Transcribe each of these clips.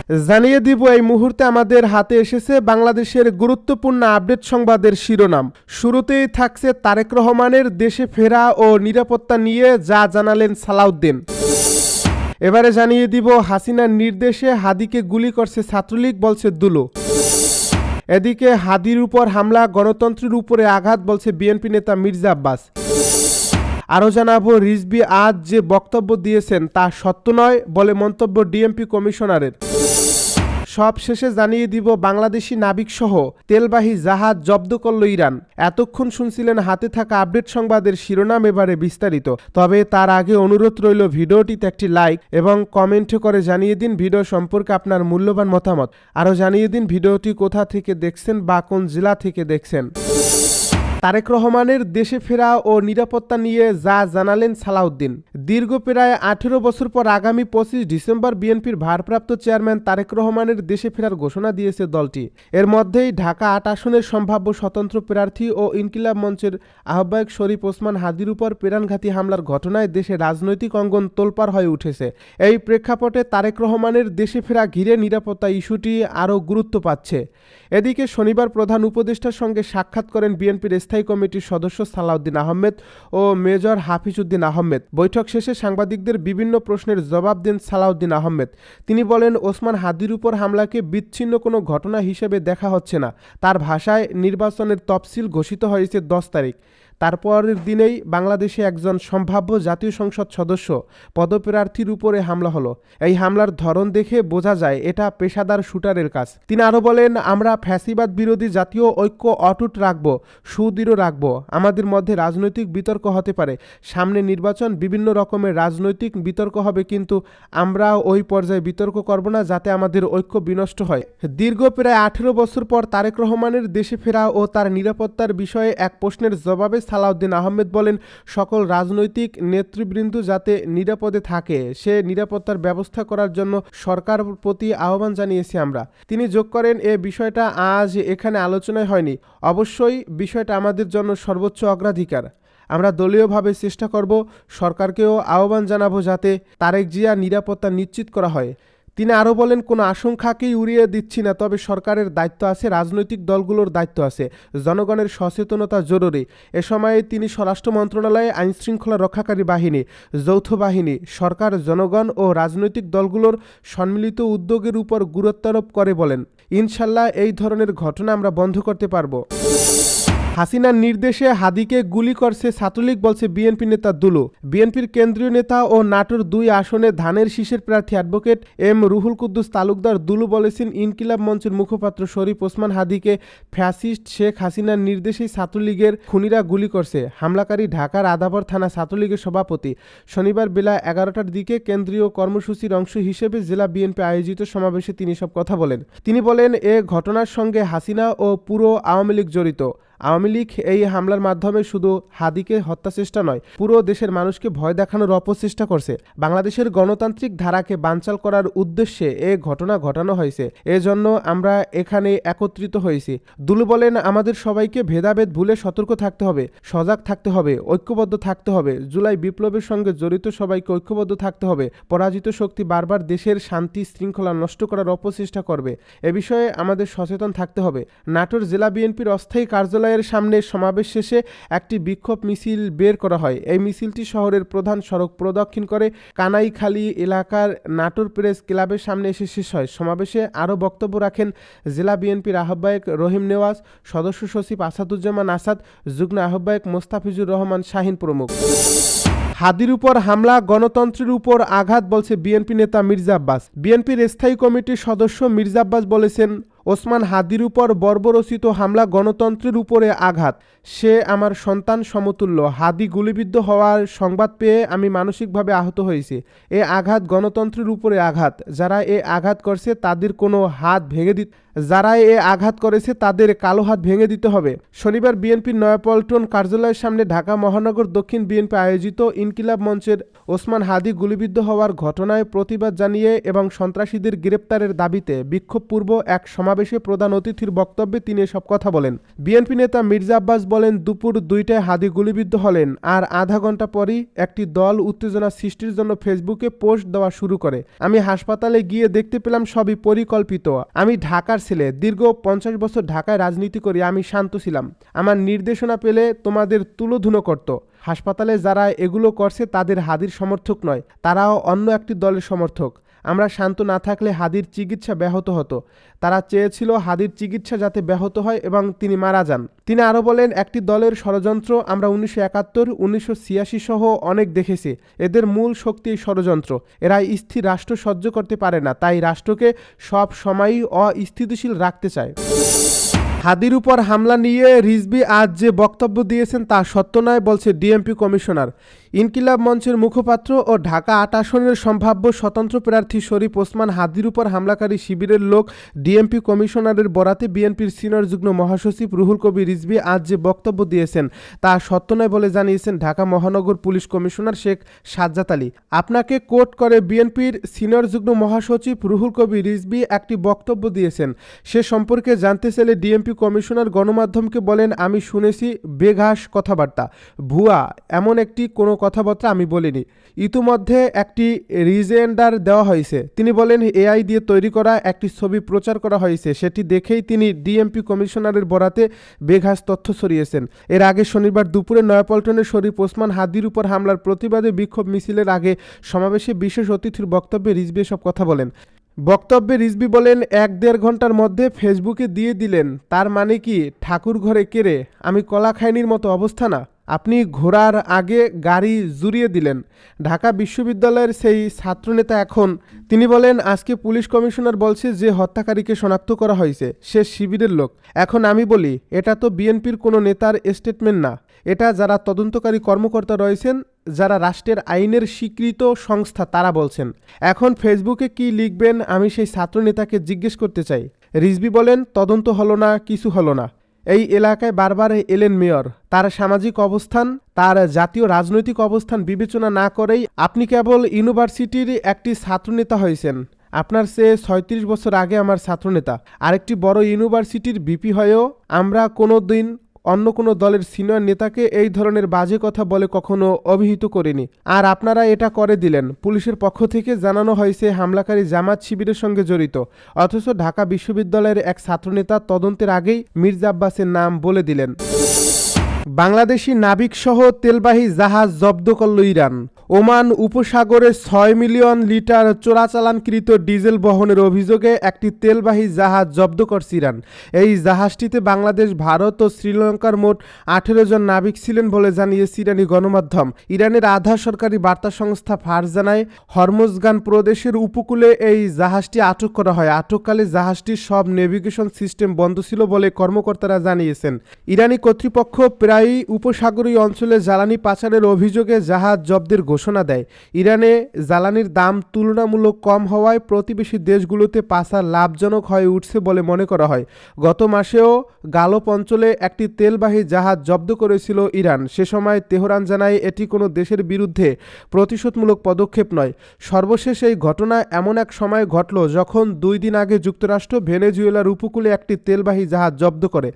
জানিয়ে দিব এই মুহূর্তে আমাদের হাতে এসেছে বাংলাদেশের গুরুত্বপূর্ণ আপডেট সংবাদের শিরোনাম। শুরুতেই থাকছে তারেক রহমানের দেশে ফেরা ও নিরাপত্তা নিয়ে যা জানালেন সালাউদ্দিন। এবারে জানিয়ে দিব হাসিনার নির্দেশে হাদিকে গুলি করছে ছাত্রলীগ, বলছে দুলু। এদিকে হাদির উপর হামলা, গণতন্ত্রের উপরে আঘাত, বলছে বিএনপি নেতা মির্জা আব্বাস। আরও জানাবো রিজভী আজ যে বক্তব্য দিয়েছেন তা সত্য নয় বলে মন্তব্য ডিএমপি কমিশনারের। সব শেষে জানিয়ে দিব বাংলাদেশি নাবিকসহ তেলবাহী জাহাজ জব্দ করল ইরান। এতক্ষণ শুনছিলেন হাতে থাকা আপডেট সংবাদের শিরোনাম, এবারে বিস্তারিত। তবে তার আগে অনুরোধ রইল ভিডিওটিতে একটি লাইক এবং কমেন্ট করে জানিয়ে দিন ভিডিও সম্পর্কে আপনার মূল্যবান মতামত। আরও জানিয়ে দিন ভিডিওটি কোথা থেকে দেখছেন বা কোন জেলা থেকে দেখছেন। তারেক রহমানের দেশে ফেরা ও নিরাপত্তা নিয়ে যা জানালেন সালাউদ্দিন। দীর্ঘ প্রায় 18 বছর পর আগামী 25 ডিসেম্বর বিএনপির ভারপ্রাপ্ত চেয়ারম্যান তারেক রহমানের দেশে ফেরার ঘোষণা দিয়েছে দলটি। এর মধ্যেই ঢাকা 8 আসনের সম্ভাব্য স্বতন্ত্র প্রার্থী ও ইনকিলাব মঞ্চের আহ্বায়ক শরীফ ওসমান হাদির উপর প্রাণঘাতী হামলার ঘটনায় দেশে রাজনৈতিক অঙ্গন তোলপাড় হয়ে উঠেছে। এই প্রেক্ষাপটে তারেক রহমানের দেশে ফেরা ঘিরে নিরাপত্তা ইস্যুটি আরও গুরুত্ব পাচ্ছে। এদিকে শনিবার প্রধান উপদেষ্টার সঙ্গে সাক্ষাৎ করেন বিএনপির স্থায়ী কমিটির সদস্য সালাউদ্দিন আহমেদ ও মেজর হাফিজউদ্দিন আহমেদ। বৈঠক শেষে সাংবাদিকদের বিভিন্ন প্রশ্নের জবাব দেন সালাউদ্দিন আহমেদ। তিনি বলেন, ওসমান হাদির উপর হামলাকে বিচ্ছিন্ন কোনো ঘটনা হিসেবে দেখা হচ্ছে না। তার ভাষায়, নির্বাচনের তফসিল ঘোষিত হয়েছে 10 তারিখ। তারপরের দিনেই বাংলাদেশে একজন সম্ভাব্য জাতীয় সংসদ সদস্য পদপ্রার্থীর উপরে হামলা হলো। এই হামলার ধরন দেখে বোঝা যায় এটা পেশাদার শুটারের কাজ। তিনি আরও বলেন, আমরা ফ্যাসিবাদ বিরোধী জাতীয় ঐক্য অটুট রাখব, সুদৃঢ় রাখব। আমাদের মধ্যে রাজনৈতিক বিতর্ক হতে পারে, সামনে নির্বাচন, বিভিন্ন রকমের রাজনৈতিক বিতর্ক হবে, কিন্তু আমরা ওই পর্যায়ে বিতর্ক করব না যাতে আমাদের ঐক্য বিনষ্ট হয়। দীর্ঘ প্রায় 18 বছর পর তারেক রহমানের দেশে ফেরা ও তার নিরাপত্তার বিষয়ে এক প্রশ্নের জবাবে সালাউদ্দিন আহমেদ বলেন, সকল রাজনৈতিক নেতৃবৃন্দ যাতে নিরাপদে থাকে সে নিরাপত্তার ব্যবস্থা করার জন্য সরকার প্রতি আহ্বান জানিয়েছি আমরা। তিনি যোগ করেন, এ বিষয়টা আজ এখানে আলোচনায় হয়নি। অবশ্যই বিষয়টা আমাদের জন্য সর্বোচ্চ অগ্রাধিকার। আমরা দলীয়ভাবে চেষ্টা করব, সরকারকেও আহ্বান জানাবো যাতে তারেক জিয়া নিরাপত্তা নিশ্চিত করা হয়। তিনি আরও বলেন, কোনো আশঙ্কাকেই উড়িয়ে দিচ্ছি না, তবে সরকারের দায়িত্ব আছে, রাজনৈতিক দলগুলোর দায়িত্ব আছে, জনগণের সচেতনতা জরুরি। এ সময়ে তিনি স্বরাষ্ট্র মন্ত্রণালয়ে আইনশৃঙ্খলা রক্ষাকারী বাহিনী, যৌথ বাহিনী, সরকার, জনগণ ও রাজনৈতিক দলগুলোর সম্মিলিত উদ্যোগের উপর গুরুত্বারোপ করে বলেন, ইনশাল্লাহ এই ধরনের ঘটনা আমরা বন্ধ করতে পারব। হাসিনার নির্দেশে হাদিকে গুলি করছে ছাত্রলীগ, বলছে বিএনপি নেতা দুলু। বিএনপির কেন্দ্রীয় নেতা ও নাটোর 2 আসনে ধানের শীষের প্রার্থী অ্যাডভোকেট এম রুহুল কুদ্দুস তালুকদার দুলু বলেছেন, ইনকিলাব মঞ্চের মুখপাত্র শরীফ ওসমান হাদিকে ফ্যাসিস্ট শেখ হাসিনার নির্দেশেই ছাত্রলীগের খুনিরা গুলি করছে। হামলাকারী ঢাকার আদাবর থানা ছাত্রলীগের সভাপতি। শনিবার বেলা 11টার দিকে কেন্দ্রীয় কর্মসূচির অংশ হিসেবে জেলা বিএনপি আয়োজিত সমাবেশে তিনি সব কথা বলেন। তিনি বলেন, এ ঘটনার সঙ্গে হাসিনা ও পুরো আওয়ামী লীগ জড়িত। আওয়ামী লীগ এই হামলার মাধ্যমে শুধু হাদিকে হত্যা চেষ্টা নয়, পুরো দেশের মানুষকে ভয় দেখানোর অপচেষ্টা করছে। বাংলাদেশের গণতান্ত্রিক ধারাকে বানচাল করার উদ্দেশ্যে এ ঘটনা ঘটানো হয়েছে। এজন্য আমরা এখানে একত্রিত হয়েছি। দুলু বলেন, আমাদের সবাইকে ভেদাভেদ ভুলে সতর্ক থাকতে হবে, সজাগ থাকতে হবে, ঐক্যবদ্ধ থাকতে হবে। জুলাই বিপ্লবের সঙ্গে জড়িত সবাইকে ঐক্যবদ্ধ থাকতে হবে। পরাজিত শক্তি বারবার দেশের শান্তি শৃঙ্খলা নষ্ট করার অপচেষ্টা করবে, এ বিষয়ে আমাদের সচেতন থাকতে হবে। নাটোর জেলা বিএনপির অস্থায়ী কার্যালয় এর সামনে সমাবেশ শেষে একটি বিক্ষোভ মিছিল বের করা হয়। এই মিছিলটি শহরের প্রধান সড়ক প্রদক্ষিণ করে কানাইখালী এলাকার নাটোর প্রেস ক্লাবের সামনে এসে শেষ হয়। সমাবেশে আরও বক্তব্য রাখেন জেলা বিএনপির আহ্বায়ক রহিম নেওয়াজ, সদস্য সচিব আসাদুজ্জামান আসাদ, যুগ্ম আহ্বায়ক মোস্তাফিজুর রহমান শাহিন প্রমুখ। হাদির উপর হামলা, গণতন্ত্রের উপর আঘাত, বলছে বিএনপি নেতা মির্জা আব্বাস। বিএনপির স্থায়ী কমিটির সদস্য মির্জা আব্বাস বলেছেন, ওসমান হাদির উপর বর্বরচিত হামলা গণতন্ত্রের উপরে আঘাত। সে আমার সন্তান সমতুল্য। হাদি গুলিবিদ্ধ হওয়ার সংবাদ পেয়ে আমি মানসিকভাবে আহত হয়েছি। এ আঘাত গণতন্ত্রের উপরে আঘাত। যারা এ আঘাত করছে তাদের কোনো হাত ভেঙে যারা এ আঘাত করেছে তাদের কালো হাত ভেঙে দিতে হবে। শনিবার বিএনপির নয়াপল্টন কার্যালয়ের সামনে ঢাকা মহানগর দক্ষিণ বিএনপি আয়োজিত ইনকিলাব মঞ্চের ওসমান হাদি গুলিবিদ্ধ হওয়ার ঘটনায় প্রতিবাদ জানিয়ে এবং সন্ত্রাসীদের গ্রেপ্তারের দাবিতে বিক্ষোভপূর্ব এক সমাবেশ সমাবেশে প্রধান অতিথির বক্তব্যে তিনি এসব কথা বলেন। বিএনপি নেতা মির্জা আব্বাস বলেন, দুপুর 2টায় হাদি গুলিবিদ্ধ হলেন, আর আধা ঘন্টা পরই একটি দল উত্তেজনা সৃষ্টির জন্য ফেসবুকে পোস্ট দেওয়া শুরু করে। আমি হাসপাতালে গিয়ে দেখতে পেলাম সবই পরিকল্পিত। আমি ঢাকার ছেলে, দীর্ঘ 50 বছর ঢাকায় রাজনীতি করি, আমি শান্ত ছিলাম। আমার নির্দেশনা পেলে তোমাদের তুলোধুনো করত। হাসপাতালে যারা এগুলো করছে তাদের হাদির সমর্থক নয়, তারাও অন্য একটি দলের সমর্থক। আমরা শান্ত না থাকলে হাদির চিকিৎসা ব্যাহত হতো। তারা চেয়েছিল হাদির চিকিৎসা যাতে ব্যাহত হয় এবং তিনি মারা যান। তিনি আরও বলেন, একটি দলের ষড়যন্ত্র আমরা 1971, 1986 সহ অনেক দেখেছি। এদের মূল শক্তি ষড়যন্ত্র। এরা স্থির রাষ্ট্র সহ্য করতে পারে না, তাই রাষ্ট্রকে সব সময়ই অস্থিতিশীল রাখতে চায়। হাদির উপর হামলা নিয়ে রিজভী আজ যে বক্তব্য দিয়েছেন তা সত্য নয় বলছে ডিএমপি কমিশনার। ইনকিলাব মঞ্চের মুখপাত্র ও ঢাকা 8 আসনের সম্ভাব্য স্বতন্ত্র প্রার্থী শরীফ ওসমান হাদির উপর হামলাকারী শিবিরের লোক ডিএমপি কমিশনারের বরাতে বিএনপির সিনিয়র যুগ্ম মহাসচিব রুহুল কবির রিজভী আজ যে বক্তব্য দিয়েছেন তা সত্য নয় বলে জানিয়েছেন ঢাকা মহানগর পুলিশ কমিশনার শেখ সাজ্জাদ আলী। আপনাকে কোট করে বিএনপির সিনিয়র যুগ্ম মহাসচিব রুহুল কবির রিজভী একটি বক্তব্য দিয়েছেন। সে সম্পর্কে জানতে চাইলে ডিএমপি কমিশনার গণমাধ্যমকে বলেন, আমি শুনেছি বেঘাস কথাবার্তা, ভুয়া, এমন একটি কোনো কথাবার্তা আমি বলিনি। ইতিমধ্যে একটি রিজেন্ডার দেওয়া হয়েছে। তিনি বলেন, এআই দিয়ে তৈরি করা একটি ছবি প্রচার করা হয়েছে, সেটি দেখেই তিনি ডিএমপি কমিশনারের বরাতে বেঘাস তথ্য ছড়িয়েছেন। এর আগে শনিবার দুপুরে নয়াপল্টনে শরীফ ওসমান হাদির উপর হামলার প্রতিবাদে বিক্ষোভ মিছিলের আগে সমাবেশে বিশেষ অতিথির বক্তব্যে রিজভী সব কথা বলেন। বক্তব্যে রিজভী বলেন, 1-1.5 ঘন্টার মধ্যে ফেসবুকে দিয়ে দিলেন, তার মানে কি ঠাকুর ঘরে কেড়ে আমি কলা খাইনির মতো অবস্থা না? আপনি ঘোড়ার আগে গাড়ি জুড়িয়ে দিলেন। ঢাকা বিশ্ববিদ্যালয়ের সেই ছাত্রনেতা এখন তিনি বলেন, আজকে পুলিশ কমিশনার বলছে যে হত্যাকারীকে শনাক্ত করা হয়েছে সে শিবিরের লোক। এখন আমি বলি, এটা তো বিএনপির কোনো নেতার স্টেটমেন্ট না, এটা যারা তদন্তকারী কর্মকর্তা রয়েছেন, যারা রাষ্ট্রের আইনের স্বীকৃত সংস্থা, তারা বলছেন। এখন ফেসবুকে কি লিখবেন আমি সেই ছাত্রনেতাকে জিজ্ঞেস করতে চাই। রিজভী বলেন, তদন্ত হলো না, কিছু হলো না। এই এলাকায় বারবার এলেন মেয়র, তার সামাজিক অবস্থান, তার জাতীয় রাজনৈতিক অবস্থান বিবেচনা না করেই আপনি কেবল ইউনিভার্সিটির একটি ছাত্রনেতা হয়েছেন। আপনার চেয়ে 36 বছর আগে আমার ছাত্রনেতা আরেকটি বড় ইউনিভার্সিটির ভিপি হয়েও আমরা কোনো দিন অন্য কোনো দলের সিনিয়র নেতাকে এই ধরনের বাজে কথা বলে কখনো অভিহিত করিনি। আর আপনারা এটা করে দিলেন। পুলিশের পক্ষ থেকে জানানো হয়েছে হামলাকারী জামাত শিবিরের সঙ্গে জড়িত, অথচ ঢাকা বিশ্ববিদ্যালয়ের এক ছাত্রনেতা তদন্তের আগেই মির্জা আব্বাসের নাম বলে দিলেন। বাংলাদেশি নাবিকসহ তেলবাহী জাহাজ জব্দ করল ইরান। ওমান উপসাগরে 6 মিলিয়ন লিটার চোরাচালানকৃত ডিজেল বহনের অভিযোগে একটি তেলবাহী জাহাজ জব্দ করছে ইরান। এই জাহাজটিতে বাংলাদেশ, ভারত ও শ্রীলঙ্কার মোট 18 জন নাবিক ছিলেন বলে জানিয়েছে ইরানি গণমাধ্যম। ইরানের আধা সরকারি বার্তা সংস্থা ফার্স জানায়, হরমুজগান প্রদেশের উপকূলে এই জাহাজটি আটক করা হয়। আটককালে জাহাজটির সব নেভিগেশন সিস্টেম বন্ধ ছিল বলে কর্মকর্তারা জানিয়েছেন। ইরানি কর্তৃপক্ষ প্রায়ই উপসাগরীয় অঞ্চলে জ্বালানি পাচারের অভিযোগে জাহাজ জব্দের ঘোষণা দেয়। ইরানে জ্বালানির দাম তুলনামূলক কম হওয়ায় প্রতিবেশী দেশগুলোতে পাচার লাভজনক হয়ে উঠছে বলে মনে করা হয়। গত মাসেও গালফ অঞ্চলে একটি তেলবাহী জাহাজ জব্দ করেছিল ইরান। সে সময় তেহরান জানায় এটি কোনো দেশের বিরুদ্ধে প্রতিশোধমূলক পদক্ষেপ নয়। সর্বশেষ এই ঘটনা এমন এক সময় ঘটল যখন 2 দিন আগে যুক্তরাষ্ট্র ভেনেজুয়েলার উপকূলে একটি তেলবাহী জাহাজ জব্দ করে।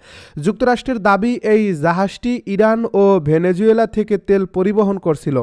যুক্তরাষ্ট্রের দাবি, এই জাহাজটি ইরান ও ভেনেজুয়েলা থেকে তেল পরিবহন করছিল।